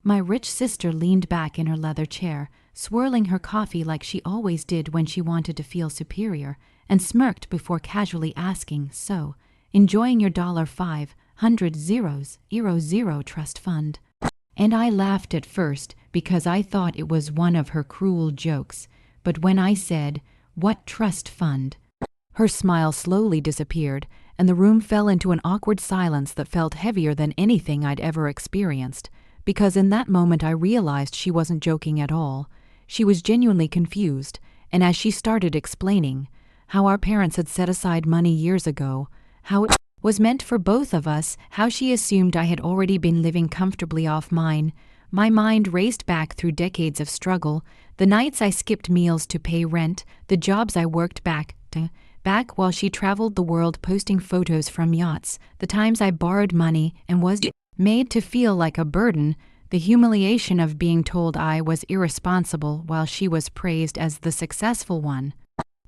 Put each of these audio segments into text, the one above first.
My rich sister leaned back in her leather chair, swirling her coffee like she always did when she wanted to feel superior, and smirked before casually asking, "So, enjoying your $500 trust fund?" And I laughed at first because I thought it was one of her cruel jokes, but when I said, "What trust fund?" her smile slowly disappeared, and the room fell into an awkward silence that felt heavier than anything I'd ever experienced, because in that moment I realized she wasn't joking at all. She was genuinely confused, and as she started explaining how our parents had set aside money years ago, how it was meant for both of us, how she assumed I had already been living comfortably off mine, my mind raced back through decades of struggle, the nights I skipped meals to pay rent, the jobs I worked back while she traveled the world posting photos from yachts, the times I borrowed money and was made to feel like a burden, the humiliation of being told I was irresponsible while she was praised as the successful one.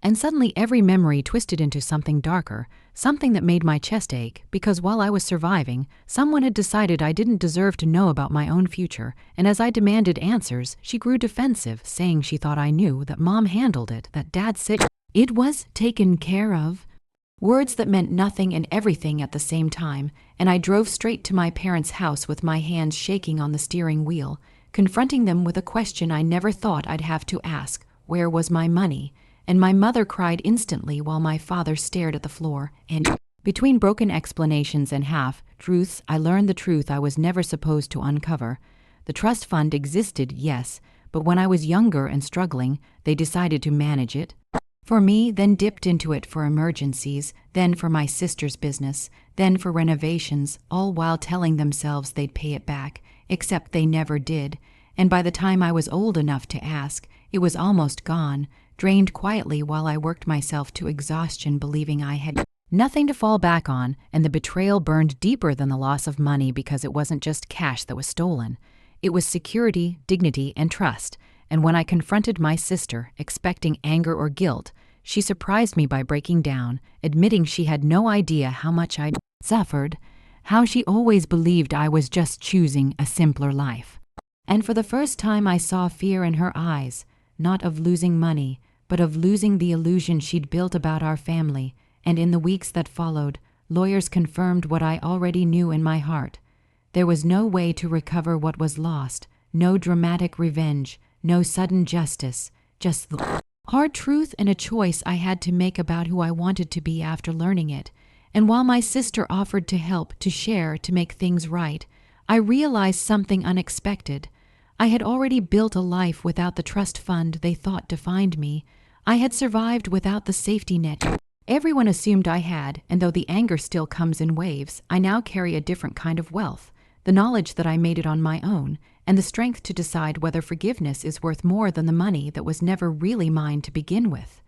And suddenly every memory twisted into something darker, something that made my chest ache, because while I was surviving, someone had decided I didn't deserve to know about my own future, and as I demanded answers, she grew defensive, saying she thought I knew, that Mom handled it, that Dad said it was taken care of. Words that meant nothing and everything at the same time, and I drove straight to my parents' house with my hands shaking on the steering wheel, confronting them with a question I never thought I'd have to ask: where was my money? And my mother cried instantly while my father stared at the floor, and between broken explanations and half-truths, I learned the truth I was never supposed to uncover. The trust fund existed, yes, but when I was younger and struggling, they decided to manage it for me, then dipped into it for emergencies, then for my sister's business, then for renovations, all while telling themselves they'd pay it back, except they never did. And by the time I was old enough to ask, it was almost gone, drained quietly while I worked myself to exhaustion believing I had nothing to fall back on, and the betrayal burned deeper than the loss of money because it wasn't just cash that was stolen. It was security, dignity, and trust. And when I confronted my sister, expecting anger or guilt, she surprised me by breaking down, admitting she had no idea how much I'd suffered, how she always believed I was just choosing a simpler life. And for the first time I saw fear in her eyes, not of losing money, but of losing the illusion she'd built about our family. And in the weeks that followed, lawyers confirmed what I already knew in my heart. There was no way to recover what was lost, no dramatic revenge, no sudden justice, just the hard truth and a choice I had to make about who I wanted to be after learning it. And while my sister offered to help, to share, to make things right, I realized something unexpected. I had already built a life without the trust fund they thought defined me. I had survived without the safety net everyone assumed I had, and though the anger still comes in waves, I now carry a different kind of wealth, the knowledge that I made it on my own, and the strength to decide whether forgiveness is worth more than the money that was never really mine to begin with.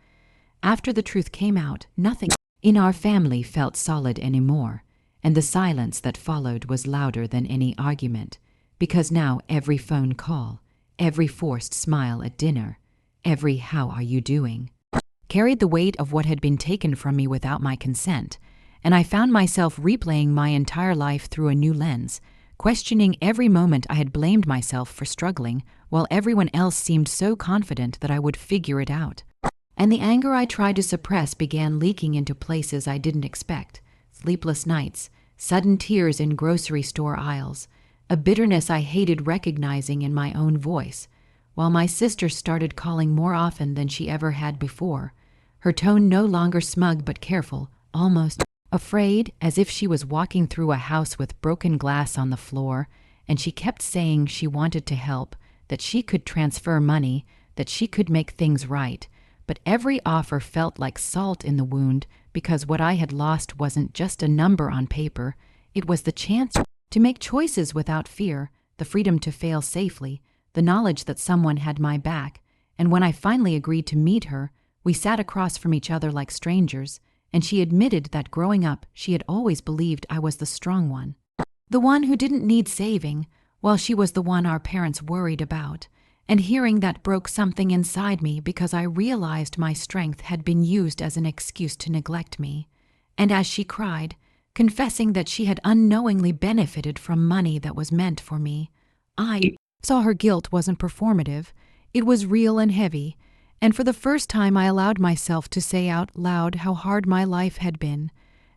After the truth came out, nothing in our family felt solid anymore, and the silence that followed was louder than any argument, because now every phone call, every forced smile at dinner, every "how are you doing?" carried the weight of what had been taken from me without my consent, and I found myself replaying my entire life through a new lens, questioning every moment I had blamed myself for struggling, while everyone else seemed so confident that I would figure it out. And the anger I tried to suppress began leaking into places I didn't expect: sleepless nights, sudden tears in grocery store aisles, a bitterness I hated recognizing in my own voice, while my sister started calling more often than she ever had before, her tone no longer smug but careful, almost afraid, as if she was walking through a house with broken glass on the floor, and she kept saying she wanted to help, that she could transfer money, that she could make things right. But every offer felt like salt in the wound, because what I had lost wasn't just a number on paper, it was the chance to make choices without fear, the freedom to fail safely, the knowledge that someone had my back. And when I finally agreed to meet her, we sat across from each other like strangers, and she admitted that growing up she had always believed I was the strong one, the one who didn't need saving, while she was the one our parents worried about. And hearing that broke something inside me, because I realized my strength had been used as an excuse to neglect me. And as she cried, confessing that she had unknowingly benefited from money that was meant for me, I Saw her guilt wasn't performative, it was real and heavy, and for the first time I allowed myself to say out loud how hard my life had been,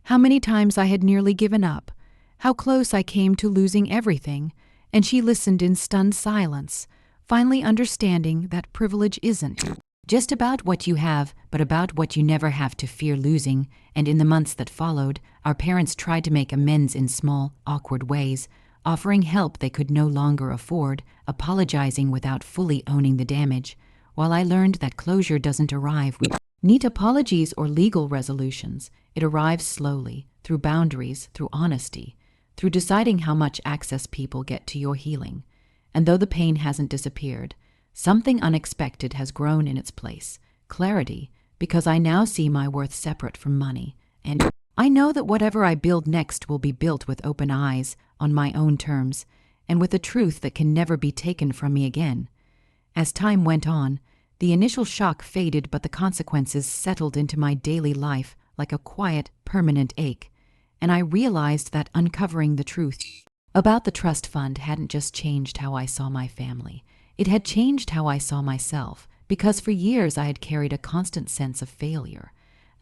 how many times I had nearly given up, how close I came to losing everything, and she listened in stunned silence, finally understanding that privilege isn't just about what you have, but about what you never have to fear losing. And in the months that followed, our parents tried to make amends in small, awkward ways, offering help they could no longer afford, apologizing without fully owning the damage. While I learned that closure doesn't arrive with neat apologies or legal resolutions, it arrives slowly, through boundaries, through honesty, through deciding how much access people get to your healing. And though the pain hasn't disappeared, something unexpected has grown in its place, clarity, because I now see my worth separate from money, and I know that whatever I build next will be built with open eyes, on my own terms, and with a truth that can never be taken from me again. As time went on, the initial shock faded, but the consequences settled into my daily life like a quiet, permanent ache, and I realized that uncovering the truth about the trust fund hadn't just changed how I saw my family. It had changed how I saw myself, because for years I had carried a constant sense of failure,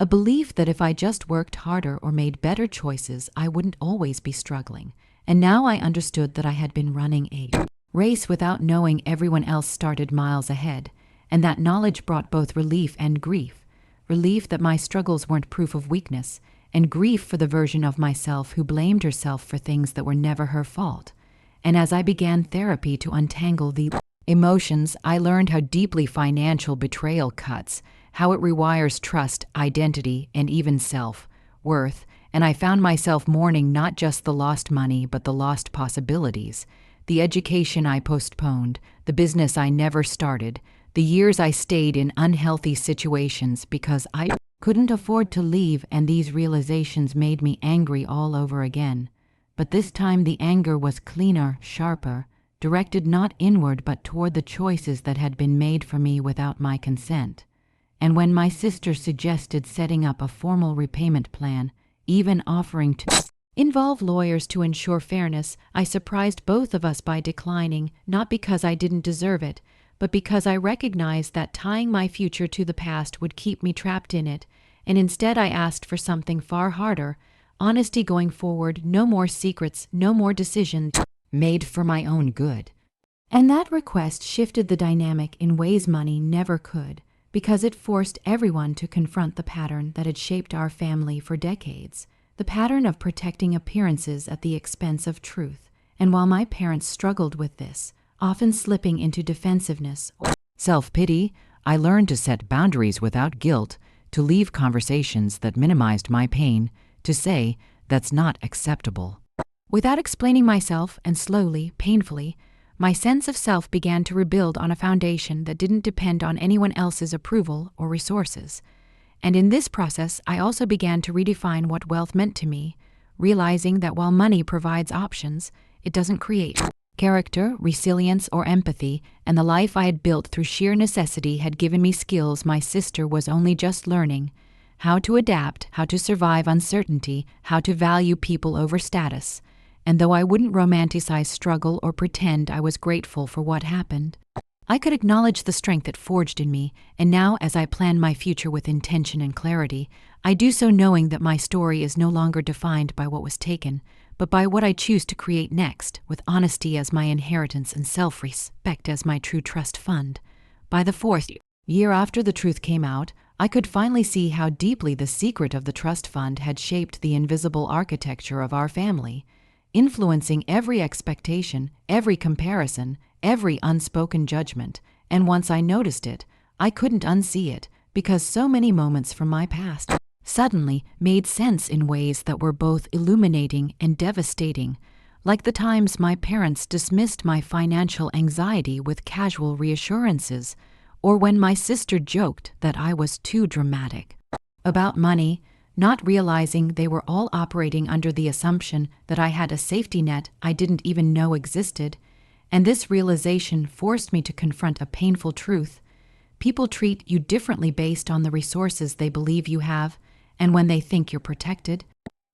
a belief that if I just worked harder or made better choices, I wouldn't always be struggling. And now I understood that I had been running a race without knowing everyone else started miles ahead, and that knowledge brought both relief and grief. Relief that my struggles weren't proof of weakness, and grief for the version of myself who blamed herself for things that were never her fault. And as I began therapy to untangle the emotions, I learned how deeply financial betrayal cuts, how it rewires trust, identity, and even self-worth, and I found myself mourning not just the lost money but the lost possibilities, the education I postponed, the business I never started, the years I stayed in unhealthy situations because I couldn't afford to leave, and these realizations made me angry all over again. But this time the anger was cleaner, sharper, directed not inward but toward the choices that had been made for me without my consent. And when my sister suggested setting up a formal repayment plan, even offering to involve lawyers to ensure fairness, I surprised both of us by declining, not because I didn't deserve it, but because I recognized that tying my future to the past would keep me trapped in it, and instead I asked for something far harder: honesty going forward, no more secrets, no more decisions made for my own good. And that request shifted the dynamic in ways money never could, because it forced everyone to confront the pattern that had shaped our family for decades, the pattern of protecting appearances at the expense of truth. And while my parents struggled with this, often slipping into defensiveness or self-pity, I learned to set boundaries without guilt, to leave conversations that minimized my pain, to say, "That's not acceptable." Without explaining myself, and slowly, painfully, my sense of self began to rebuild on a foundation that didn't depend on anyone else's approval or resources. And in this process, I also began to redefine what wealth meant to me, realizing that while money provides options, it doesn't create character, resilience, or empathy, and the life I had built through sheer necessity had given me skills my sister was only just learning: how to adapt, how to survive uncertainty, how to value people over status. And though I wouldn't romanticize struggle or pretend I was grateful for what happened, I could acknowledge the strength it forged in me, and now as I plan my future with intention and clarity, I do so knowing that my story is no longer defined by what was taken, but by what I choose to create next, with honesty as my inheritance and self-respect as my true trust fund. By the 4th year after the truth came out, I could finally see how deeply the secret of the trust fund had shaped the invisible architecture of our family, influencing every expectation, every comparison, every unspoken judgment. And once I noticed it, I couldn't unsee it, because so many moments from my past suddenly made sense in ways that were both illuminating and devastating, like the times my parents dismissed my financial anxiety with casual reassurances, or when my sister joked that I was too dramatic about money, not realizing they were all operating under the assumption that I had a safety net I didn't even know existed. And this realization forced me to confront a painful truth: people treat you differently based on the resources they believe you have, and when they think you're protected,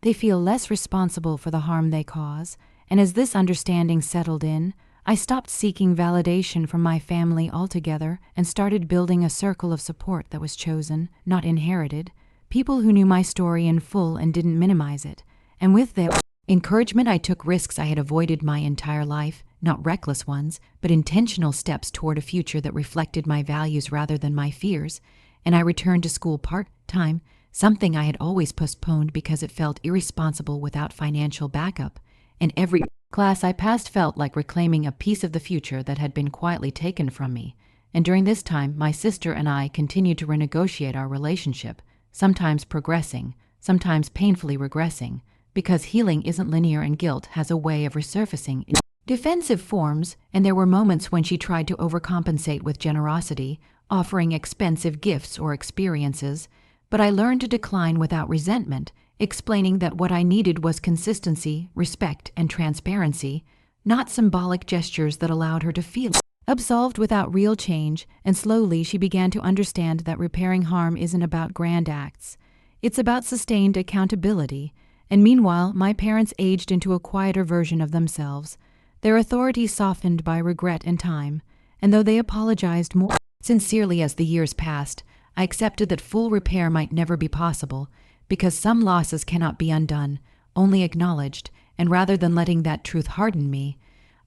they feel less responsible for the harm they cause. And as this understanding settled in, I stopped seeking validation from my family altogether and started building a circle of support that was chosen, not inherited. People who knew my story in full and didn't minimize it. And with their encouragement, I took risks I had avoided my entire life, not reckless ones, but intentional steps toward a future that reflected my values rather than my fears. And I returned to school part-time, something I had always postponed because it felt irresponsible without financial backup. And every class I passed felt like reclaiming a piece of the future that had been quietly taken from me. And during this time, my sister and I continued to renegotiate our relationship, sometimes progressing, sometimes painfully regressing, because healing isn't linear and guilt has a way of resurfacing in defensive forms, and there were moments when she tried to overcompensate with generosity, offering expensive gifts or experiences, but I learned to decline without resentment, explaining that what I needed was consistency, respect, and transparency, not symbolic gestures that allowed her to feel absolved without real change, and slowly she began to understand that repairing harm isn't about grand acts. It's about sustained accountability, and meanwhile my parents aged into a quieter version of themselves, their authority softened by regret and time, and though they apologized more sincerely as the years passed, I accepted that full repair might never be possible, because some losses cannot be undone, only acknowledged, and rather than letting that truth harden me,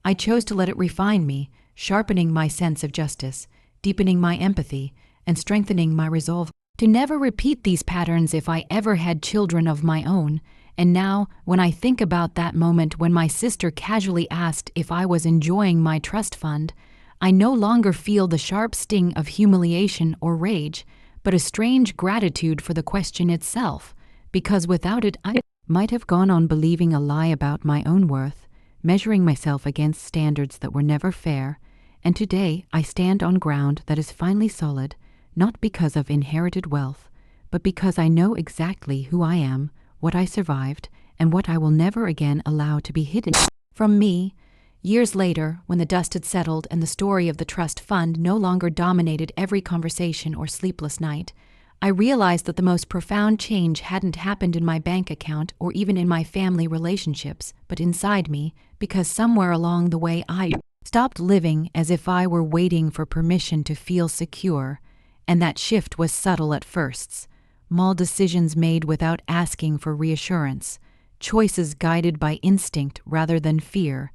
I chose to let it refine me, sharpening my sense of justice, deepening my empathy, and strengthening my resolve to never repeat these patterns if I ever had children of my own. And now, when I think about that moment when my sister casually asked if I was enjoying my trust fund, I no longer feel the sharp sting of humiliation or rage, but a strange gratitude for the question itself, because without it I might have gone on believing a lie about my own worth, measuring myself against standards that were never fair, and today I stand on ground that is finally solid, not because of inherited wealth, but because I know exactly who I am, what I survived, and what I will never again allow to be hidden from me. Years later, when the dust had settled and the story of the trust fund no longer dominated every conversation or sleepless night, I realized that the most profound change hadn't happened in my bank account or even in my family relationships, but inside me, because somewhere along the way I stopped living as if I were waiting for permission to feel secure, and that shift was subtle at first. Small decisions made without asking for reassurance, choices guided by instinct rather than fear.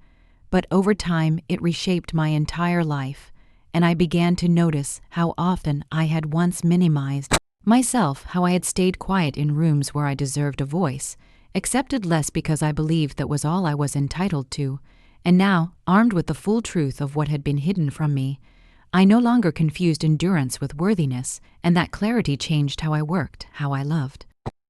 But over time, it reshaped my entire life, and I began to notice how often I had once minimized myself, how I had stayed quiet in rooms where I deserved a voice, accepted less because I believed that was all I was entitled to, and now, armed with the full truth of what had been hidden from me, I no longer confused endurance with worthiness, and that clarity changed how I worked, how I loved,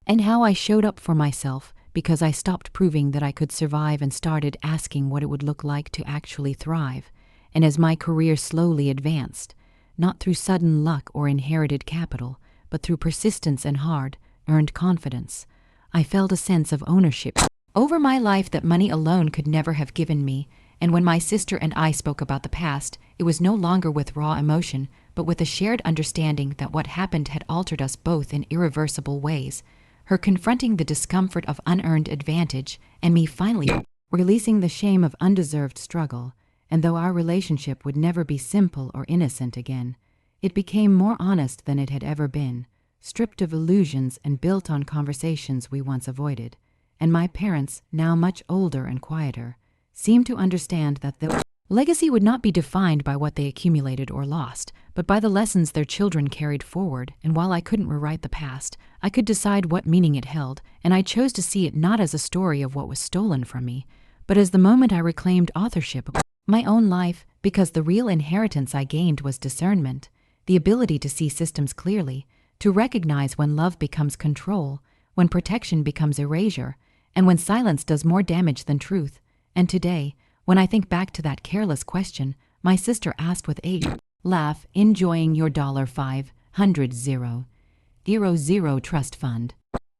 and how I showed up for myself, because I stopped proving that I could survive and started asking what it would look like to actually thrive. And as my career slowly advanced, not through sudden luck or inherited capital, but through persistence and hard-earned confidence, I felt a sense of ownership over my life that money alone could never have given me. And when my sister and I spoke about the past, it was no longer with raw emotion, but with a shared understanding that what happened had altered us both in irreversible ways. Her confronting the discomfort of unearned advantage, and me finally releasing the shame of undeserved struggle. And though our relationship would never be simple or innocent again, it became more honest than it had ever been, stripped of illusions and built on conversations we once avoided. And my parents, now much older and quieter, seemed to understand that the legacy would not be defined by what they accumulated or lost, but by the lessons their children carried forward. And while I couldn't rewrite the past, I could decide what meaning it held, and I chose to see it not as a story of what was stolen from me, but as the moment I reclaimed authorship of my own life, because the real inheritance I gained was discernment, the ability to see systems clearly, to recognize when love becomes control, when protection becomes erasure, and when silence does more damage than truth. And today, when I think back to that careless question my sister asked with a laugh, enjoying your $500,000 trust fund,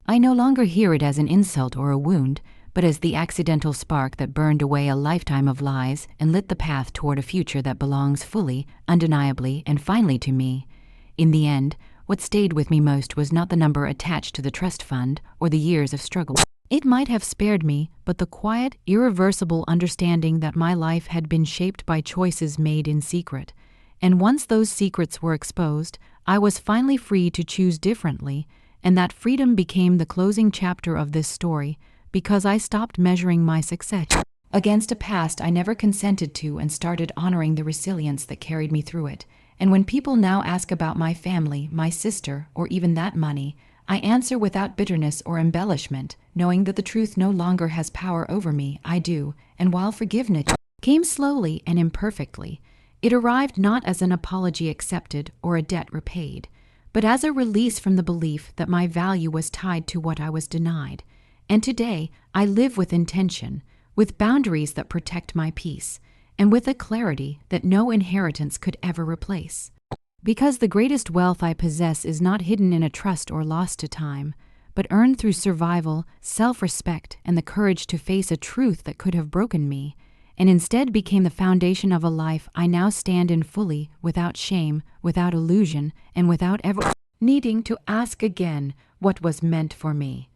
I no longer hear it as an insult or a wound, but as the accidental spark that burned away a lifetime of lies and lit the path toward a future that belongs fully, undeniably, and finally to me. In the end, what stayed with me most was not the number attached to the trust fund or the years of struggle It might have spared me, but the quiet, irreversible understanding that my life had been shaped by choices made in secret. And once those secrets were exposed, I was finally free to choose differently, and that freedom became the closing chapter of this story, because I stopped measuring my success against a past I never consented to and started honoring the resilience that carried me through it. And when people now ask about my family, my sister, or even that money, I answer without bitterness or embellishment, knowing that the truth no longer has power over me. I do, and while forgiveness came slowly and imperfectly, it arrived not as an apology accepted or a debt repaid, but as a release from the belief that my value was tied to what I was denied. And today, I live with intention, with boundaries that protect my peace, and with a clarity that no inheritance could ever replace. Because the greatest wealth I possess is not hidden in a trust or lost to time, but earned through survival, self-respect, and the courage to face a truth that could have broken me, and instead became the foundation of a life I now stand in fully, without shame, without illusion, and without ever needing to ask again what was meant for me.